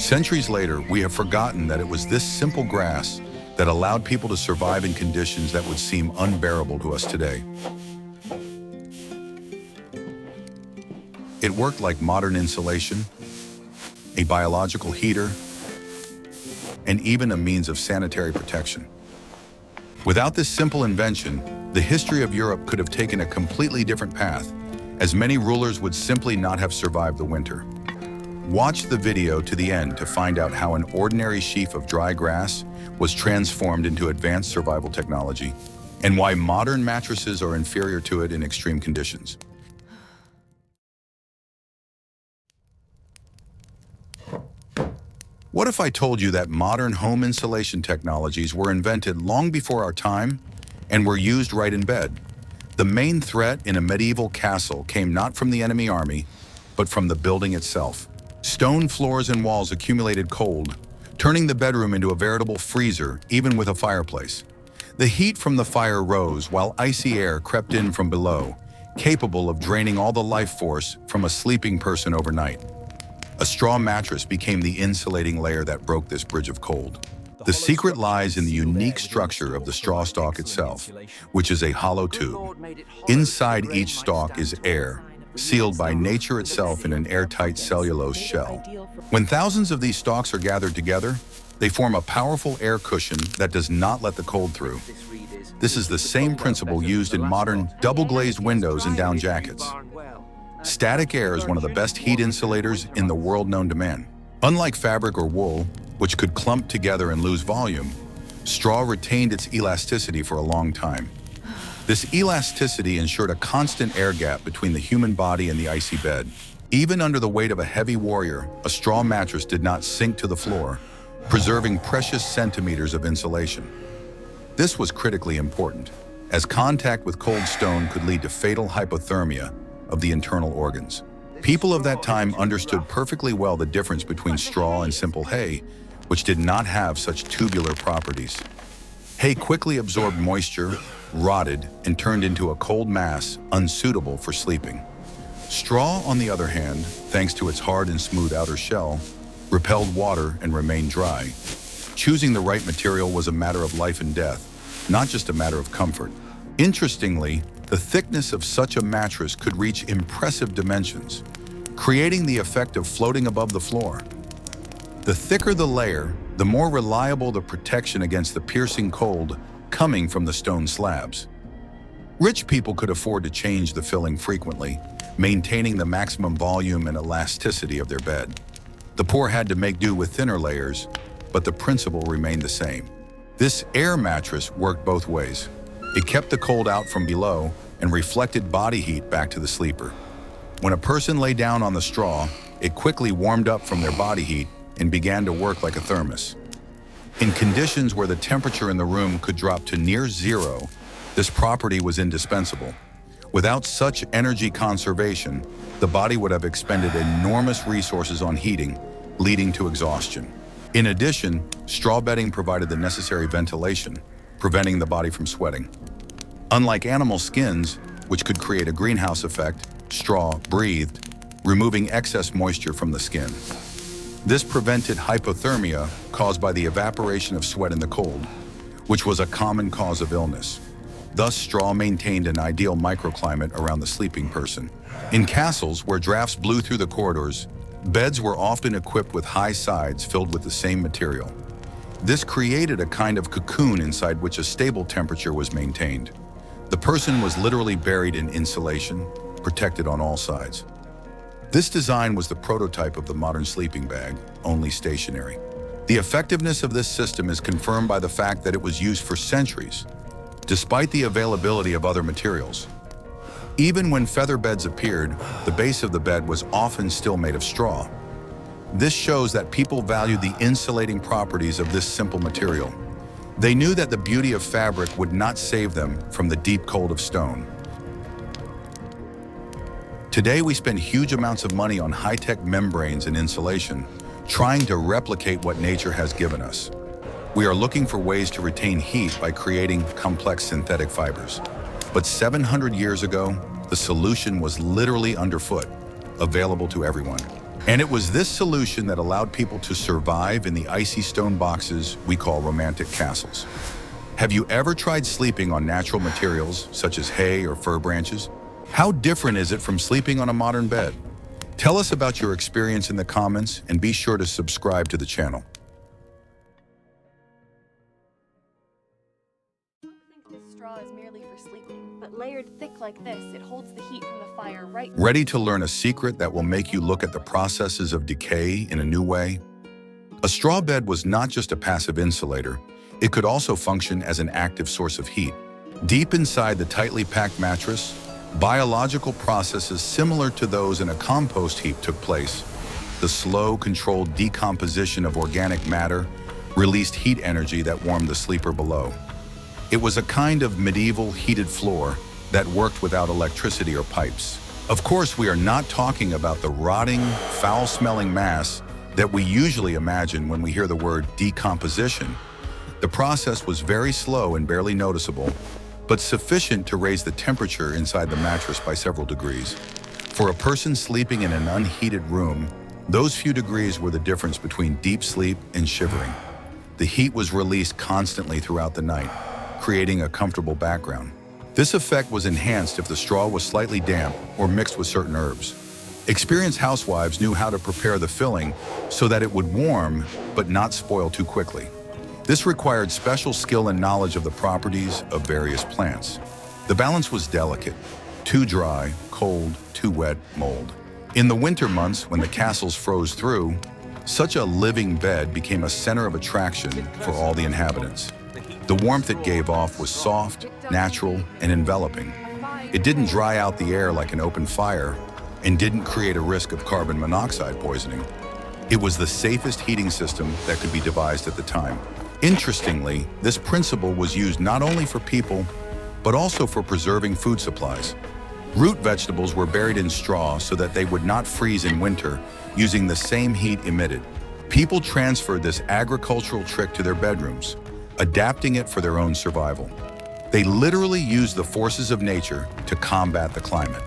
Centuries later, we have forgotten that it was this simple grass that allowed people to survive in conditions that would seem unbearable to us today. It worked like modern insulation, a biological heater, and even a means of sanitary protection. Without this simple invention, the history of Europe could have taken a completely different path, as many rulers would simply not have survived the winter. Watch the video to the end to find out how an ordinary sheaf of dry grass was transformed into advanced survival technology, and why modern mattresses are inferior to it in extreme conditions. What if I told you that modern home insulation technologies were invented long before our time and were used right in bed? The main threat in a medieval castle came not from the enemy army, but from the building itself. Stone floors and walls accumulated cold, turning the bedroom into a veritable freezer, even with a fireplace. The heat from the fire rose while icy air crept in from below, capable of draining all the life force from a sleeping person overnight. A straw mattress became the insulating layer that broke this bridge of cold. The secret lies in the unique structure of the straw stalk itself, which is a hollow tube. Inside each stalk is air, sealed by nature itself in an airtight cellulose shell. When thousands of these stalks are gathered together, they form a powerful air cushion that does not let the cold through. This is the same principle used in modern double-glazed windows and down jackets. Static air is one of the best heat insulators in the world known to man. Unlike fabric or wool, which could clump together and lose volume, straw retained its elasticity for a long time. This elasticity ensured a constant air gap between the human body and the icy bed. Even under the weight of a heavy warrior, a straw mattress did not sink to the floor, preserving precious centimeters of insulation. This was critically important, as contact with cold stone could lead to fatal hypothermia of the internal organs. People of that time understood perfectly well the difference between straw and simple hay, which did not have such tubular properties. Hay quickly absorbed moisture, rotted, and turned into a cold mass unsuitable for sleeping. Straw, on the other hand, thanks to its hard and smooth outer shell, repelled water and remained dry. Choosing the right material was a matter of life and death, not just a matter of comfort. Interestingly, the thickness of such a mattress could reach impressive dimensions, creating the effect of floating above the floor. The thicker the layer, the more reliable the protection against the piercing cold coming from the stone slabs. Rich people could afford to change the filling frequently, maintaining the maximum volume and elasticity of their bed. The poor had to make do with thinner layers, but the principle remained the same. This air mattress worked both ways. It kept the cold out from below and reflected body heat back to the sleeper. When a person lay down on the straw, it quickly warmed up from their body heat and began to work like a thermos. In conditions where the temperature in the room could drop to near zero, this property was indispensable. Without such energy conservation, the body would have expended enormous resources on heating, leading to exhaustion. In addition, straw bedding provided the necessary ventilation, preventing the body from sweating. Unlike animal skins, which could create a greenhouse effect, straw breathed, removing excess moisture from the skin. This prevented hypothermia caused by the evaporation of sweat in the cold, which was a common cause of illness. Thus, straw maintained an ideal microclimate around the sleeping person. In castles where drafts blew through the corridors, beds were often equipped with high sides filled with the same material. This created a kind of cocoon inside which a stable temperature was maintained. The person was literally buried in insulation, protected on all sides. This design was the prototype of the modern sleeping bag, only stationary. The effectiveness of this system is confirmed by the fact that it was used for centuries, despite the availability of other materials. Even when feather beds appeared, the base of the bed was often still made of straw. This shows that people valued the insulating properties of this simple material. They knew that the beauty of fabric would not save them from the deep cold of stone. Today, we spend huge amounts of money on high-tech membranes and insulation, trying to replicate what nature has given us. We are looking for ways to retain heat by creating complex synthetic fibers. But 700 years ago, the solution was literally underfoot, available to everyone. And it was this solution that allowed people to survive in the icy stone boxes we call romantic castles. Have you ever tried sleeping on natural materials, such as hay or fir branches? How different is it from sleeping on a modern bed? Tell us about your experience in the comments and be sure to subscribe to the channel. I don't think this straw is merely for sleeping, but layered thick like this, it holds the heat from the fire right. Ready to learn a secret that will make you look at the processes of decay in a new way? A straw bed was not just a passive insulator, it could also function as an active source of heat. Deep inside the tightly packed mattress, biological processes similar to those in a compost heap took place. The slow, controlled decomposition of organic matter released heat energy that warmed the sleeper below. It was a kind of medieval heated floor that worked without electricity or pipes. Of course, we are not talking about the rotting, foul-smelling mass that we usually imagine when we hear the word decomposition. The process was very slow and barely noticeable, but sufficient to raise the temperature inside the mattress by several degrees. For a person sleeping in an unheated room, those few degrees were the difference between deep sleep and shivering. The heat was released constantly throughout the night, creating a comfortable background. This effect was enhanced if the straw was slightly damp or mixed with certain herbs. Experienced housewives knew how to prepare the filling so that it would warm but not spoil too quickly. This required special skill and knowledge of the properties of various plants. The balance was delicate: too dry, cold, too wet, mold. In the winter months, when the castles froze through, such a living bed became a center of attraction for all the inhabitants. The warmth it gave off was soft, natural, and enveloping. It didn't dry out the air like an open fire and didn't create a risk of carbon monoxide poisoning. It was the safest heating system that could be devised at the time. Interestingly, this principle was used not only for people, but also for preserving food supplies. Root vegetables were buried in straw so that they would not freeze in winter, using the same heat emitted. People transferred this agricultural trick to their bedrooms, adapting it for their own survival. They literally used the forces of nature to combat the climate.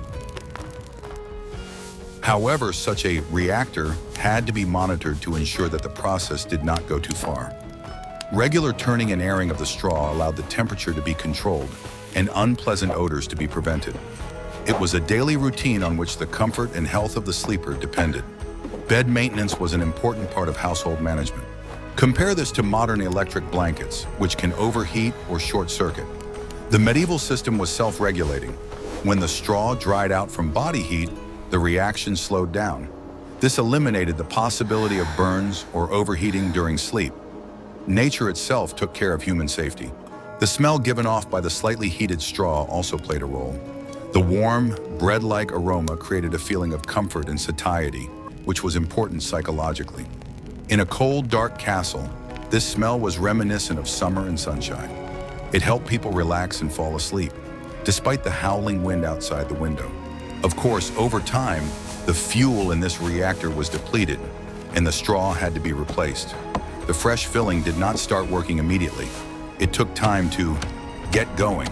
However, such a reactor had to be monitored to ensure that the process did not go too far. Regular turning and airing of the straw allowed the temperature to be controlled and unpleasant odors to be prevented. It was a daily routine on which the comfort and health of the sleeper depended. Bed maintenance was an important part of household management. Compare this to modern electric blankets, which can overheat or short-circuit. The medieval system was self-regulating. When the straw dried out from body heat, the reaction slowed down. This eliminated the possibility of burns or overheating during sleep. Nature itself took care of human safety. The smell given off by the slightly heated straw also played a role. The warm, bread-like aroma created a feeling of comfort and satiety, which was important psychologically. In a cold, dark castle, this smell was reminiscent of summer and sunshine. It helped people relax and fall asleep, despite the howling wind outside the window. Of course, over time, the fuel in this reactor was depleted, and the straw had to be replaced. The fresh filling did not start working immediately. It took time to get going.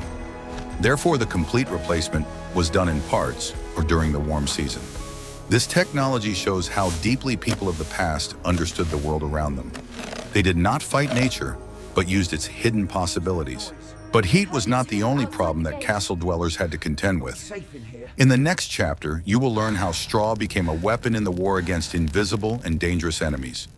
Therefore, the complete replacement was done in parts or during the warm season. This technology shows how deeply people of the past understood the world around them. They did not fight nature, but used its hidden possibilities. But heat was not the only problem that castle dwellers had to contend with. In the next chapter, you will learn how straw became a weapon in the war against invisible and dangerous enemies.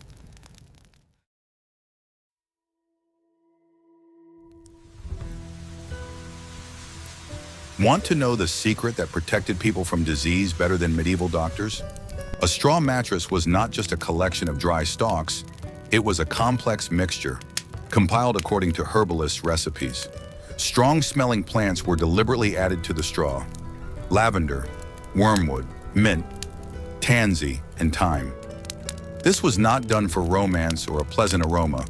Want to know the secret that protected people from disease better than medieval doctors? A straw mattress was not just a collection of dry stalks, it was a complex mixture, compiled according to herbalist recipes. Strong-smelling plants were deliberately added to the straw: lavender, wormwood, mint, tansy, and thyme. This was not done for romance or a pleasant aroma,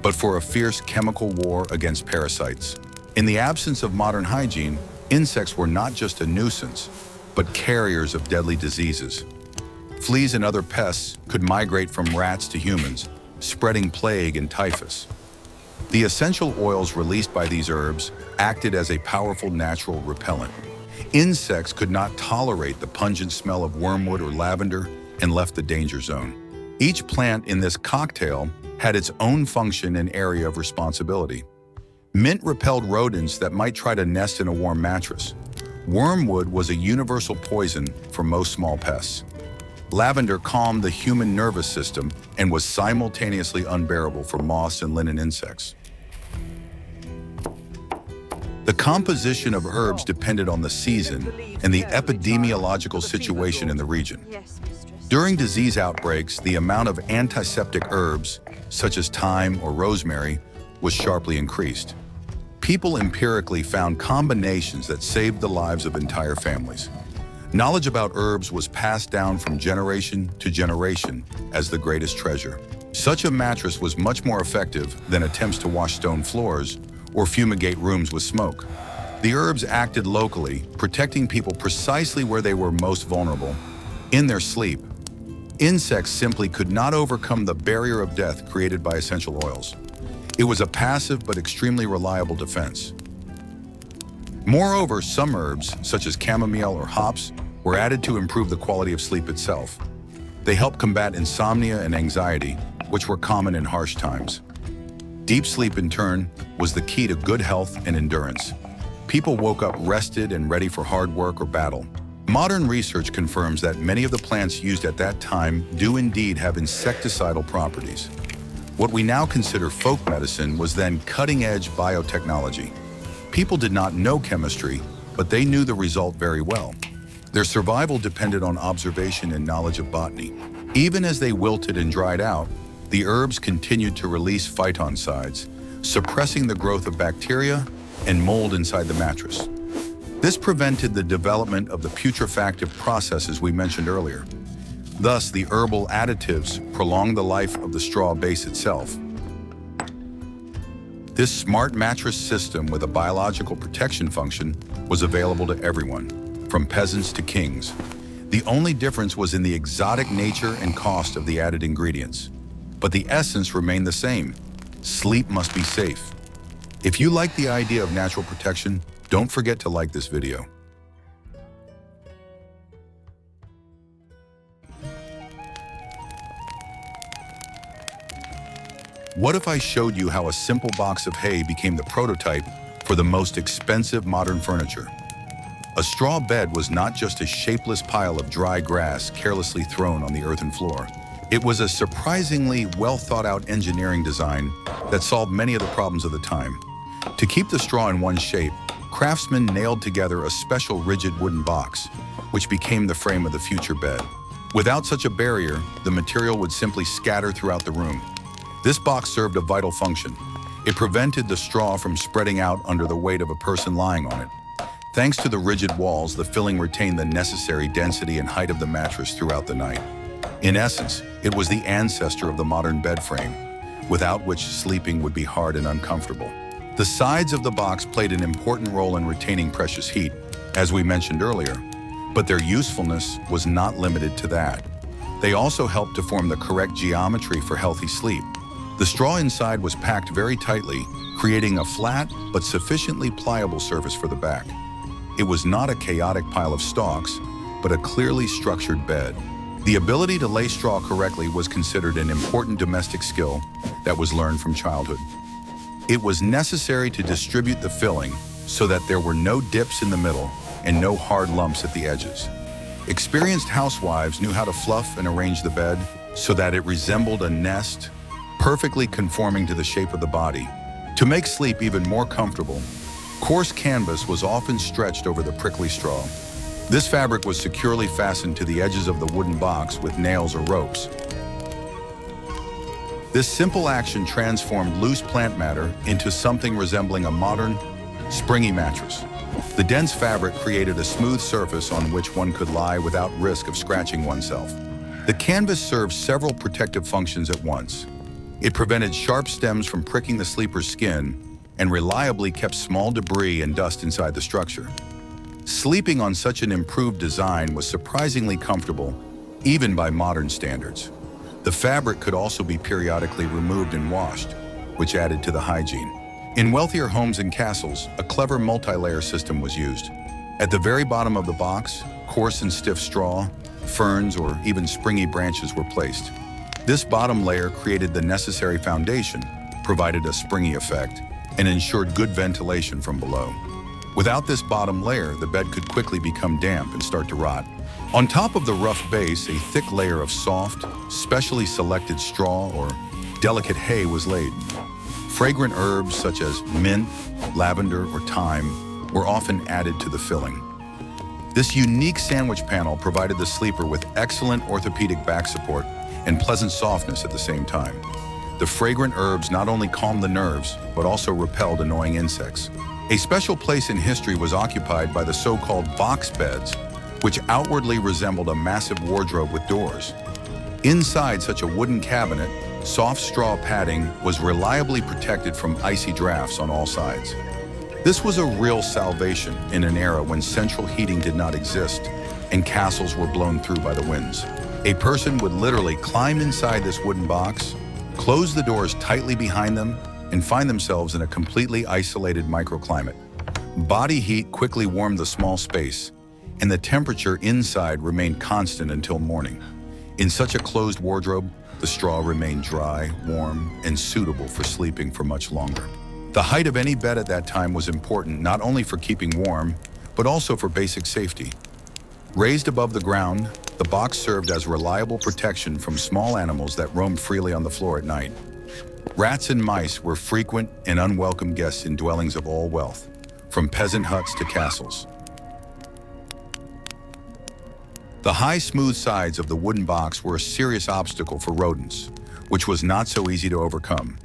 but for a fierce chemical war against parasites. In the absence of modern hygiene, insects were not just a nuisance, but carriers of deadly diseases. Fleas and other pests could migrate from rats to humans, spreading plague and typhus. The essential oils released by these herbs acted as a powerful natural repellent. Insects could not tolerate the pungent smell of wormwood or lavender, and left the danger zone. Each plant in this cocktail had its own function and area of responsibility. Mint repelled rodents that might try to nest in a warm mattress. Wormwood was a universal poison for most small pests. Lavender calmed the human nervous system and was simultaneously unbearable for moths and linen insects. The composition of herbs depended on the season and the epidemiological situation in the region. During disease outbreaks, the amount of antiseptic herbs, such as thyme or rosemary, was sharply increased. People empirically found combinations that saved the lives of entire families. Knowledge about herbs was passed down from generation to generation as the greatest treasure. Such a mattress was much more effective than attempts to wash stone floors or fumigate rooms with smoke. The herbs acted locally, protecting people precisely where they were most vulnerable, in their sleep. Insects simply could not overcome the barrier of death created by essential oils. It was a passive but extremely reliable defense. Moreover, some herbs, such as chamomile or hops, were added to improve the quality of sleep itself. They helped combat insomnia and anxiety, which were common in harsh times. Deep sleep, in turn, was the key to good health and endurance. People woke up rested and ready for hard work or battle. Modern research confirms that many of the plants used at that time do indeed have insecticidal properties. What we now consider folk medicine was then cutting-edge biotechnology. People did not know chemistry, but they knew the result very well. Their survival depended on observation and knowledge of botany. Even as they wilted and dried out, the herbs continued to release phytoncides, suppressing the growth of bacteria and mold inside the mattress. This prevented the development of the putrefactive processes we mentioned earlier. Thus, the herbal additives prolonged the life of the straw base itself. This smart mattress system with a biological protection function was available to everyone, from peasants to kings. The only difference was in the exotic nature and cost of the added ingredients. But the essence remained the same. Sleep must be safe. If you like the idea of natural protection, don't forget to like this video. What if I showed you how a simple box of hay became the prototype for the most expensive modern furniture? A straw bed was not just a shapeless pile of dry grass carelessly thrown on the earthen floor. It was a surprisingly well-thought-out engineering design that solved many of the problems of the time. To keep the straw in one shape, craftsmen nailed together a special rigid wooden box, which became the frame of the future bed. Without such a barrier, the material would simply scatter throughout the room. This box served a vital function. It prevented the straw from spreading out under the weight of a person lying on it. Thanks to the rigid walls, the filling retained the necessary density and height of the mattress throughout the night. In essence, it was the ancestor of the modern bed frame, without which sleeping would be hard and uncomfortable. The sides of the box played an important role in retaining precious heat, as we mentioned earlier, but their usefulness was not limited to that. They also helped to form the correct geometry for healthy sleep. The straw inside was packed very tightly, creating a flat but sufficiently pliable surface for the back. It was not a chaotic pile of stalks, but a clearly structured bed. The ability to lay straw correctly was considered an important domestic skill that was learned from childhood. It was necessary to distribute the filling so that there were no dips in the middle and no hard lumps at the edges. Experienced housewives knew how to fluff and arrange the bed so that it resembled a nest, perfectly conforming to the shape of the body. To make sleep even more comfortable, coarse canvas was often stretched over the prickly straw. This fabric was securely fastened to the edges of the wooden box with nails or ropes. This simple action transformed loose plant matter into something resembling a modern, springy mattress. The dense fabric created a smooth surface on which one could lie without risk of scratching oneself. The canvas served several protective functions at once. It prevented sharp stems from pricking the sleeper's skin and reliably kept small debris and dust inside the structure. Sleeping on such an improved design was surprisingly comfortable, even by modern standards. The fabric could also be periodically removed and washed, which added to the hygiene. In wealthier homes and castles, a clever multi-layer system was used. At the very bottom of the box, coarse and stiff straw, ferns, or even springy branches were placed. This bottom layer created the necessary foundation, provided a springy effect, and ensured good ventilation from below. Without this bottom layer, the bed could quickly become damp and start to rot. On top of the rough base, a thick layer of soft, specially selected straw or delicate hay was laid. Fragrant herbs such as mint, lavender, or thyme were often added to the filling. This unique sandwich panel provided the sleeper with excellent orthopedic back support and pleasant softness at the same time. The fragrant herbs not only calmed the nerves, but also repelled annoying insects. A special place in history was occupied by the so-called box beds, which outwardly resembled a massive wardrobe with doors. Inside such a wooden cabinet, soft straw padding was reliably protected from icy drafts on all sides. This was a real salvation in an era when central heating did not exist and castles were blown through by the winds. A person would literally climb inside this wooden box, close the doors tightly behind them, and find themselves in a completely isolated microclimate. Body heat quickly warmed the small space, and the temperature inside remained constant until morning. In such a closed wardrobe, the straw remained dry, warm, and suitable for sleeping for much longer. The height of any bed at that time was important not only for keeping warm, but also for basic safety. Raised above the ground, the box served as reliable protection from small animals that roamed freely on the floor at night. Rats and mice were frequent and unwelcome guests in dwellings of all wealth, from peasant huts to castles. The high, smooth sides of the wooden box were a serious obstacle for rodents, which was not so easy to overcome.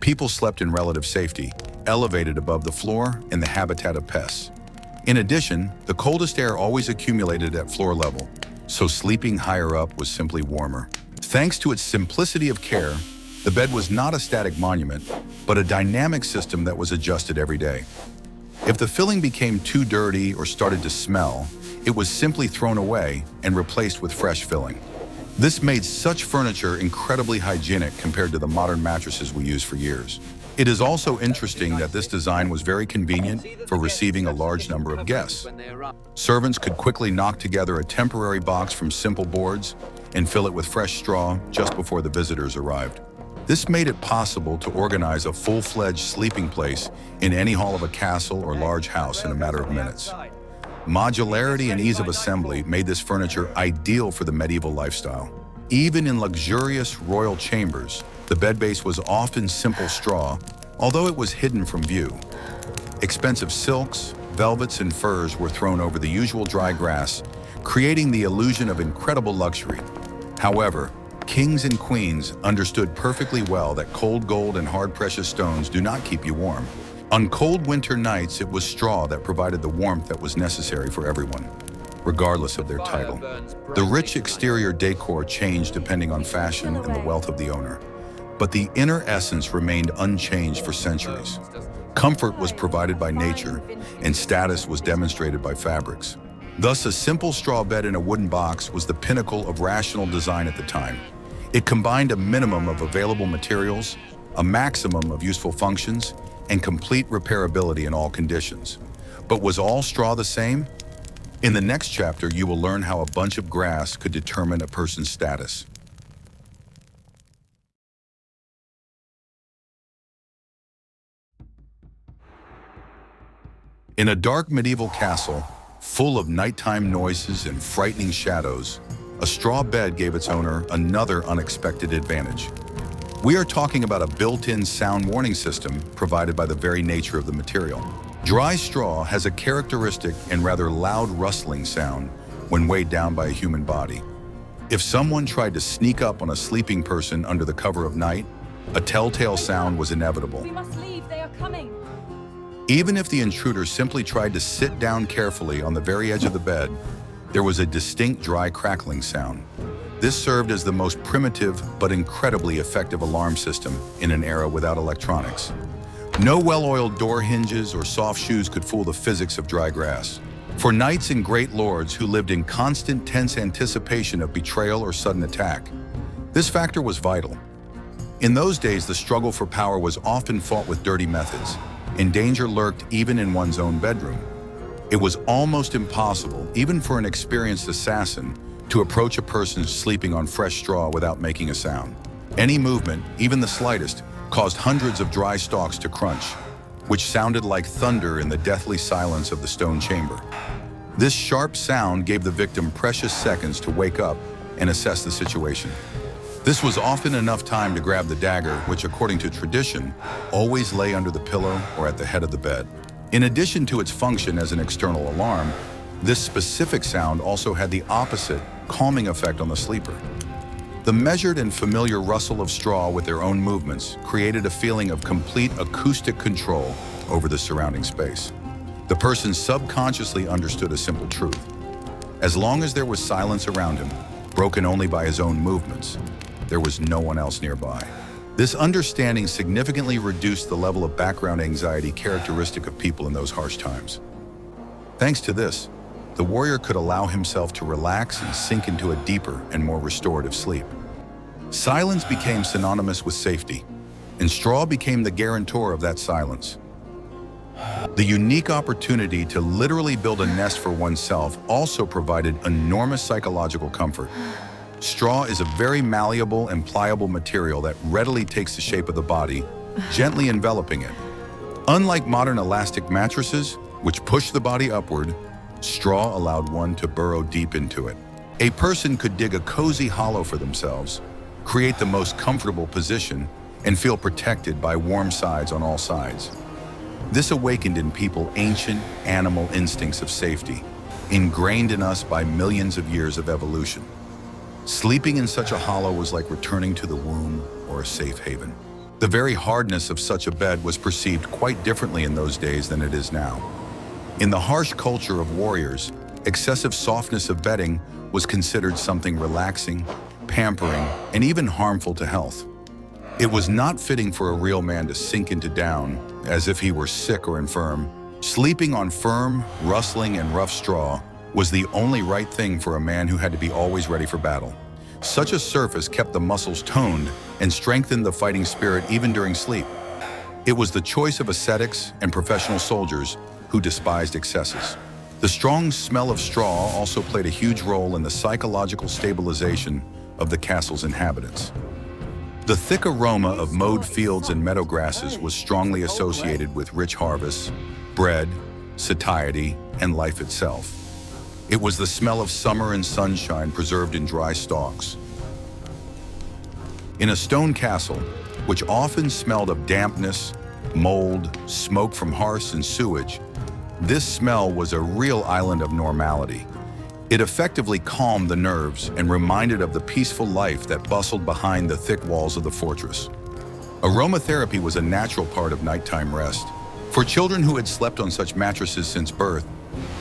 People slept in relative safety, elevated above the floor in the habitat of pests. In addition, the coldest air always accumulated at floor level, so sleeping higher up was simply warmer. Thanks to its simplicity of care, the bed was not a static monument, but a dynamic system that was adjusted every day. If the filling became too dirty or started to smell, it was simply thrown away and replaced with fresh filling. This made such furniture incredibly hygienic compared to the modern mattresses we use for years. It is also interesting that this design was very convenient for receiving a large number of guests. Servants could quickly knock together a temporary box from simple boards and fill it with fresh straw just before the visitors arrived. This made it possible to organize a full-fledged sleeping place in any hall of a castle or large house in a matter of minutes. Modularity and ease of assembly made this furniture ideal for the medieval lifestyle. Even in luxurious royal chambers, the bed base was often simple straw, although it was hidden from view. Expensive silks, velvets, and furs were thrown over the usual dry grass, creating the illusion of incredible luxury. However, kings and queens understood perfectly well that cold gold and hard precious stones do not keep you warm. On cold winter nights, it was straw that provided the warmth that was necessary for everyone, regardless of their title. The rich exterior decor changed depending on fashion and the wealth of the owner, but the inner essence remained unchanged for centuries. Comfort was provided by nature, and status was demonstrated by fabrics. Thus, a simple straw bed in a wooden box was the pinnacle of rational design at the time. It combined a minimum of available materials, a maximum of useful functions, and complete repairability in all conditions. But was all straw the same? In the next chapter, you will learn how a bunch of grass could determine a person's status. In a dark medieval castle, full of nighttime noises and frightening shadows, a straw bed gave its owner another unexpected advantage. We are talking about a built-in sound warning system provided by the very nature of the material. Dry straw has a characteristic and rather loud rustling sound when weighed down by a human body. If someone tried to sneak up on a sleeping person under the cover of night, a telltale sound was inevitable. We must leave, they are coming. Even if the intruder simply tried to sit down carefully on the very edge of the bed, there was a distinct dry crackling sound. This served as the most primitive but incredibly effective alarm system in an era without electronics. No well-oiled door hinges or soft shoes could fool the physics of dry grass. For knights and great lords who lived in constant tense anticipation of betrayal or sudden attack, this factor was vital. In those days, the struggle for power was often fought with dirty methods, and danger lurked even in one's own bedroom. It was almost impossible, even for an experienced assassin, to approach a person sleeping on fresh straw without making a sound. Any movement, even the slightest, caused hundreds of dry stalks to crunch, which sounded like thunder in the deathly silence of the stone chamber. This sharp sound gave the victim precious seconds to wake up and assess the situation. This was often enough time to grab the dagger, which, according to tradition, always lay under the pillow or at the head of the bed. In addition to its function as an external alarm, this specific sound also had the opposite, calming effect on the sleeper. The measured and familiar rustle of straw with their own movements created a feeling of complete acoustic control over the surrounding space. The person subconsciously understood a simple truth. As long as there was silence around him, broken only by his own movements, there was no one else nearby. This understanding significantly reduced the level of background anxiety characteristic of people in those harsh times. Thanks to this, the warrior could allow himself to relax and sink into a deeper and more restorative sleep. Silence became synonymous with safety, and straw became the guarantor of that silence. The unique opportunity to literally build a nest for oneself also provided enormous psychological comfort. Straw is a very malleable and pliable material that readily takes the shape of the body, gently enveloping it. Unlike modern elastic mattresses, which push the body upward, straw allowed one to burrow deep into it. A person could dig a cozy hollow for themselves, create the most comfortable position, and feel protected by warm sides on all sides. This awakened in people ancient animal instincts of safety, ingrained in us by millions of years of evolution. Sleeping in such a hollow was like returning to the womb or a safe haven. The very hardness of such a bed was perceived quite differently in those days than it is now. In the harsh culture of warriors, excessive softness of bedding was considered something relaxing, pampering, and even harmful to health. It was not fitting for a real man to sink into down as if he were sick or infirm. Sleeping on firm, rustling, and rough straw was the only right thing for a man who had to be always ready for battle. Such a surface kept the muscles toned and strengthened the fighting spirit even during sleep. It was the choice of ascetics and professional soldiers who despised excesses. The strong smell of straw also played a huge role in the psychological stabilization of the castle's inhabitants. The thick aroma of mowed fields and meadow grasses was strongly associated with rich harvests, bread, satiety, and life itself. It was the smell of summer and sunshine preserved in dry stalks. In a stone castle, which often smelled of dampness, mold, smoke from hearths and sewage, this smell was a real island of normality. It effectively calmed the nerves and reminded of the peaceful life that bustled behind the thick walls of the fortress. Aromatherapy was a natural part of nighttime rest. For children who had slept on such mattresses since birth,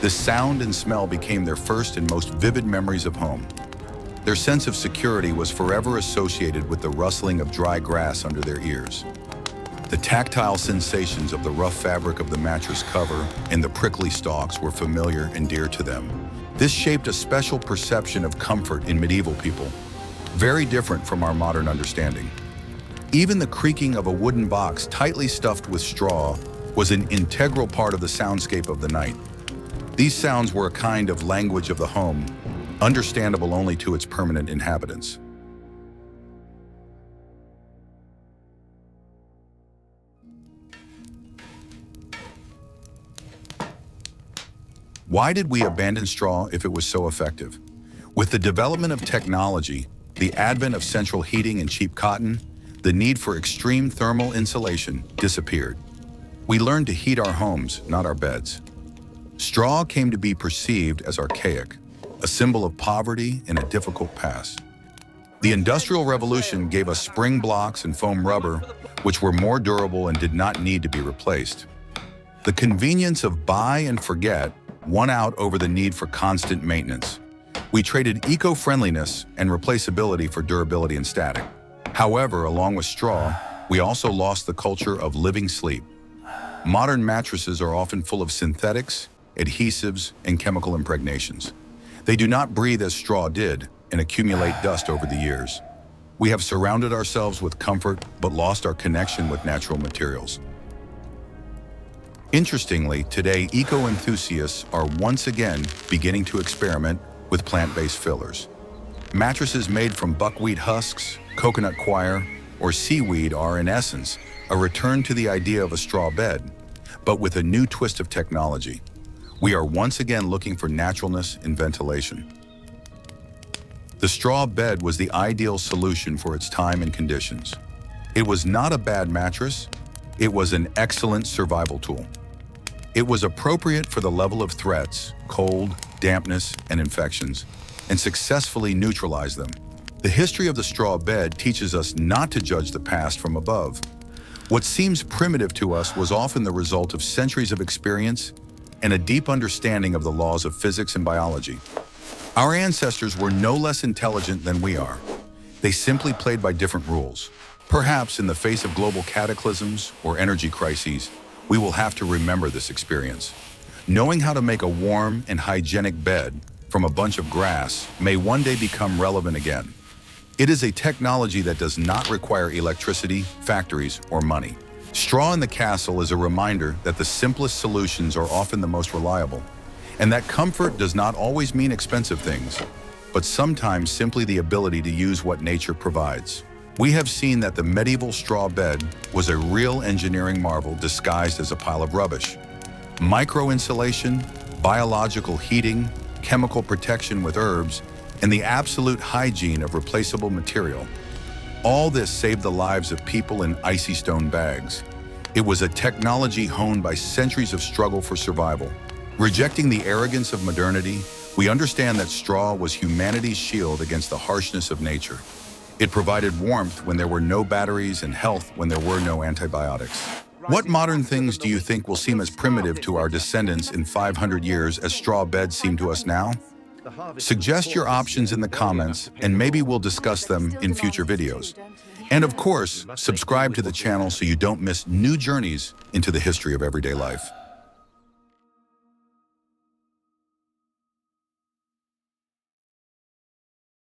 the sound and smell became their first and most vivid memories of home. Their sense of security was forever associated with the rustling of dry grass under their ears. The tactile sensations of the rough fabric of the mattress cover and the prickly stalks were familiar and dear to them. This shaped a special perception of comfort in medieval people, very different from our modern understanding. Even the creaking of a wooden box tightly stuffed with straw was an integral part of the soundscape of the night. These sounds were a kind of language of the home, understandable only to its permanent inhabitants. Why did we abandon straw if it was so effective? With the development of technology, the advent of central heating and cheap cotton, the need for extreme thermal insulation disappeared. We learned to heat our homes, not our beds. Straw came to be perceived as archaic, a symbol of poverty in a difficult past. The Industrial Revolution gave us spring blocks and foam rubber, which were more durable and did not need to be replaced. The convenience of buy and forget won out over the need for constant maintenance. We traded eco-friendliness and replaceability for durability and static. However, along with straw, we also lost the culture of living sleep. Modern mattresses are often full of synthetics, adhesives, and chemical impregnations. They do not breathe as straw did and accumulate dust over the years. We have surrounded ourselves with comfort but lost our connection with natural materials. Interestingly, today eco-enthusiasts are once again beginning to experiment with plant-based fillers. Mattresses made from buckwheat husks, coconut coir, or seaweed are, in essence, a return to the idea of a straw bed, but with a new twist of technology. We are once again looking for naturalness in ventilation. The straw bed was the ideal solution for its time and conditions. It was not a bad mattress, it was an excellent survival tool. It was appropriate for the level of threats, cold, dampness, and infections, and successfully neutralized them. The history of the straw bed teaches us not to judge the past from above. What seems primitive to us was often the result of centuries of experience and a deep understanding of the laws of physics and biology. Our ancestors were no less intelligent than we are. They simply played by different rules. Perhaps in the face of global cataclysms or energy crises, we will have to remember this experience. Knowing how to make a warm and hygienic bed from a bunch of grass may one day become relevant again. It is a technology that does not require electricity, factories, or money. Straw in the castle is a reminder that the simplest solutions are often the most reliable, and that comfort does not always mean expensive things, but sometimes simply the ability to use what nature provides. We have seen that the medieval straw bed was a real engineering marvel disguised as a pile of rubbish. Micro-insulation, biological heating, chemical protection with herbs, and the absolute hygiene of replaceable material. All this saved the lives of people in icy stone bags. It was a technology honed by centuries of struggle for survival. Rejecting the arrogance of modernity, we understand that straw was humanity's shield against the harshness of nature. It provided warmth when there were no batteries and health when there were no antibiotics. What modern things do you think will seem as primitive to our descendants in 500 years as straw beds seem to us now? Suggest your options in the comments, and maybe we'll discuss them in future videos. And of course, subscribe to the channel so you don't miss new journeys into the history of everyday life.